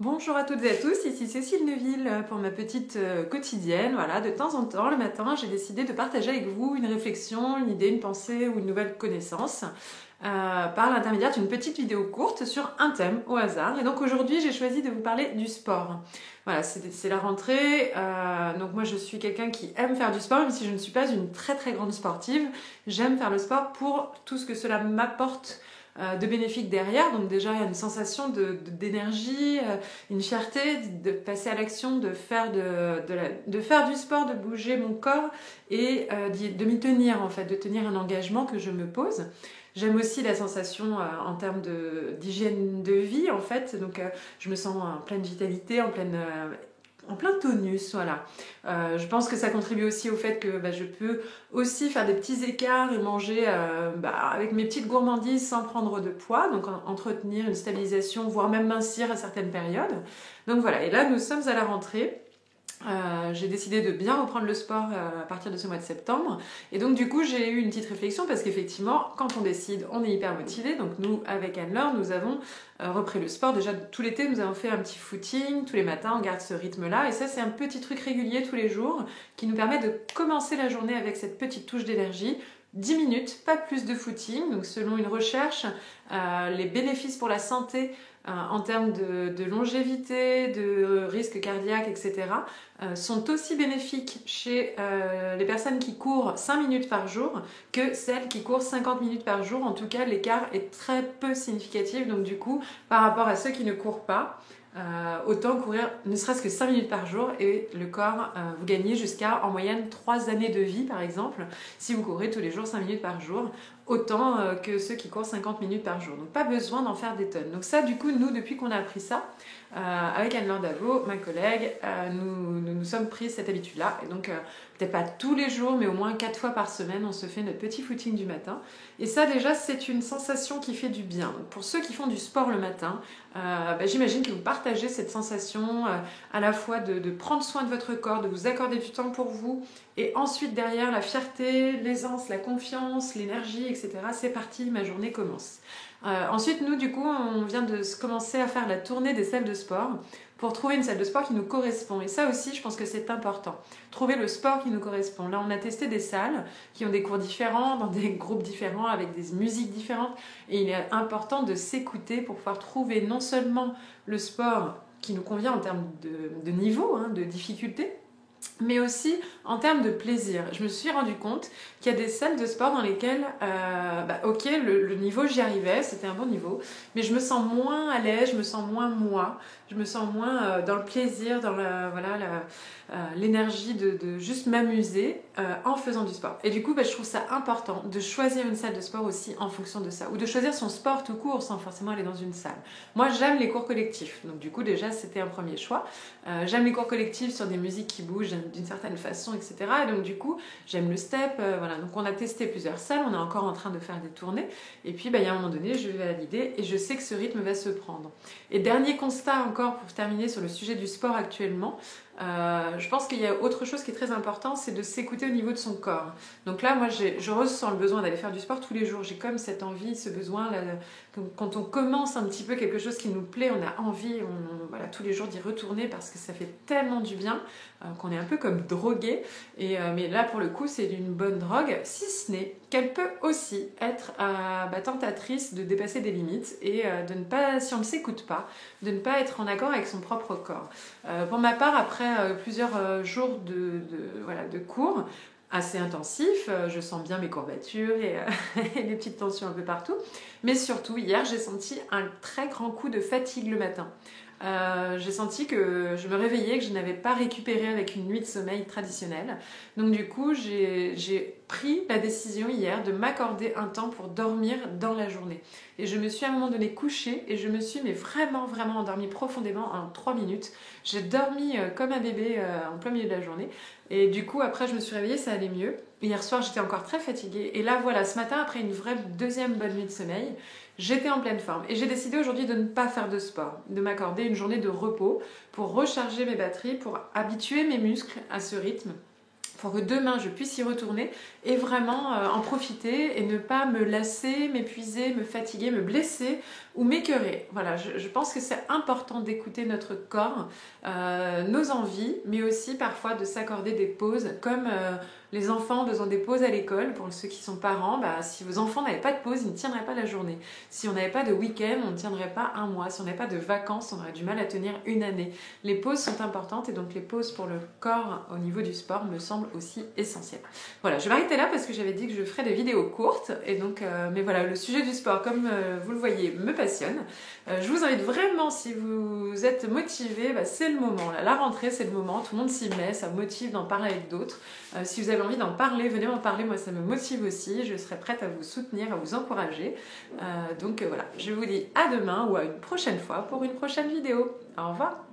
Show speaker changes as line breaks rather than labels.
Bonjour à toutes et à tous, ici Cécile Neuville pour ma petite quotidienne. Voilà, de temps en temps, le matin, j'ai décidé de partager avec vous une réflexion, une idée, une pensée ou une nouvelle connaissance par l'intermédiaire d'une petite vidéo courte sur un thème au hasard. Et donc aujourd'hui, j'ai choisi de vous parler du sport. Voilà, c'est la rentrée, donc moi je suis quelqu'un qui aime faire du sport, même si je ne suis pas une très très grande sportive. J'aime faire le sport pour tout ce que cela m'apporte de bénéfiques derrière. Donc déjà il y a une sensation d'énergie, une fierté de passer à l'action, de faire du sport, de bouger mon corps et de m'y tenir en fait, de tenir un engagement que je me pose. J'aime aussi la sensation en termes d'hygiène de vie en fait, donc je me sens en pleine vitalité, en plein tonus, voilà. Je pense que ça contribue aussi au fait que je peux aussi faire des petits écarts et manger avec mes petites gourmandises sans prendre de poids, donc entretenir une stabilisation, voire même mincir à certaines périodes. Donc voilà, et là nous sommes à la rentrée. J'ai décidé de bien reprendre le sport à partir de ce mois de septembre et donc du coup j'ai eu une petite réflexion parce qu'effectivement quand on décide on est hyper motivé. Donc nous avec Anne-Laure nous avons repris le sport déjà tout l'été, nous avons fait un petit footing tous les matins, on garde ce rythme là et ça c'est un petit truc régulier tous les jours qui nous permet de commencer la journée avec cette petite touche d'énergie. 10 minutes, pas plus de footing. Donc selon une recherche, les bénéfices pour la santé en termes de longévité, de risque cardiaque, etc., sont aussi bénéfiques chez les personnes qui courent 5 minutes par jour que celles qui courent 50 minutes par jour. En tout cas, l'écart est très peu significatif. Donc du coup, par rapport à ceux qui ne courent pas, autant courir ne serait-ce que 5 minutes par jour et le corps, vous gagnez jusqu'à en moyenne 3 années de vie par exemple si vous courez tous les jours 5 minutes par jour, autant que ceux qui courent 50 minutes par jour. Donc pas besoin d'en faire des tonnes. Donc ça du coup nous depuis qu'on a appris ça avec Anne-Laure Davo, ma collègue, nous sommes pris cette habitude là et donc peut-être pas tous les jours mais au moins 4 fois par semaine on se fait notre petit footing du matin et ça déjà c'est une sensation qui fait du bien. Donc, pour ceux qui font du sport le matin, j'imagine que vous partagez cette sensation à la fois de prendre soin de votre corps, de vous accorder du temps pour vous et ensuite derrière la fierté, l'aisance, la confiance, l'énergie, etc. C'est parti, ma journée commence. Ensuite nous du coup on vient de commencer à faire la tournée des salles de sport pour trouver une salle de sport qui nous correspond et ça aussi je pense que c'est important, trouver le sport qui nous correspond. Là on a testé des salles qui ont des cours différents, dans des groupes différents, avec des musiques différentes et il est important de s'écouter pour pouvoir trouver non seulement le sport qui nous convient en termes de niveau, de difficulté, mais aussi en termes de plaisir. Je me suis rendu compte qu'il y a des salles de sport dans lesquelles, ok, le niveau j'y arrivais, c'était un bon niveau, mais je me sens moins à l'aise, je me sens moins moi, je me sens moins dans le plaisir, dans l'énergie de juste m'amuser en faisant du sport. Et du coup, je trouve ça important de choisir une salle de sport aussi en fonction de ça, ou de choisir son sport tout court sans forcément aller dans une salle. Moi, j'aime les cours collectifs, donc du coup déjà c'était un premier choix. J'aime les cours collectifs sur des musiques qui bougent d'une certaine façon, etc. Et donc du coup, j'aime le step, voilà. Donc on a testé plusieurs salles, on est encore en train de faire des tournées, et puis il y a un moment donné, je vais valider et je sais que ce rythme va se prendre. Et dernier constat encore pour terminer sur le sujet du sport actuellement, je pense qu'il y a autre chose qui est très important, c'est de s'écouter au niveau de son corps. Donc là, moi, je ressens le besoin d'aller faire du sport tous les jours. J'ai comme cette envie, ce besoin, là, quand on commence un petit peu quelque chose qui nous plaît, on a envie, tous les jours d'y retourner parce que ça fait tellement du bien qu'on est un peu comme drogué. Mais là, pour le coup, c'est une bonne drogue, si ce n'est qu'elle peut aussi être tentatrice de dépasser des limites et de ne pas, si on ne s'écoute pas, de ne pas être en accord avec son propre corps. Pour ma part, après plusieurs jours de cours assez intensifs, je sens bien mes courbatures et les petites tensions un peu partout, mais surtout hier j'ai senti un très grand coup de fatigue le matin. J'ai senti que je me réveillais, que je n'avais pas récupéré avec une nuit de sommeil traditionnelle. Donc du coup, j'ai pris la décision hier de m'accorder un temps pour dormir dans la journée. Et je me suis à un moment donné couchée et je me suis vraiment endormie profondément en 3 minutes. J'ai dormi comme un bébé en plein milieu de la journée. Et du coup, après, je me suis réveillée, ça allait mieux. Hier soir, j'étais encore très fatiguée. Et là, voilà, ce matin, après une vraie deuxième bonne nuit de sommeil, j'étais en pleine forme. Et j'ai décidé aujourd'hui de ne pas faire de sport, de m'accorder une journée de repos pour recharger mes batteries, pour habituer mes muscles à ce rythme. pour que demain je puisse y retourner et vraiment en profiter et ne pas me lasser, m'épuiser, me fatiguer, me blesser ou m'écœurer. Voilà, je pense que c'est important d'écouter notre corps, nos envies, mais aussi parfois de s'accorder des pauses, comme les enfants ont besoin des pauses à l'école. Pour ceux qui sont parents, si vos enfants n'avaient pas de pause, ils ne tiendraient pas la journée. Si on n'avait pas de week-end, on ne tiendrait pas un mois. Si on n'avait pas de vacances, on aurait du mal à tenir une année. Les pauses sont importantes et donc les pauses pour le corps au niveau du sport me semblent aussi essentielles. Voilà, je vais m'arrêter là parce que j'avais dit que je ferais des vidéos courtes et donc, mais voilà, le sujet du sport, comme vous le voyez, me passionne. Je vous invite vraiment, si vous êtes motivé, c'est le moment. Là, la rentrée, c'est le moment, tout le monde s'y met, ça motive d'en parler avec d'autres. Si vous avez envie d'en parler, venez m'en parler, moi ça me motive aussi, je serai prête à vous soutenir, à vous encourager. Donc voilà, je vous dis à demain ou à une prochaine fois pour une prochaine vidéo. Au revoir.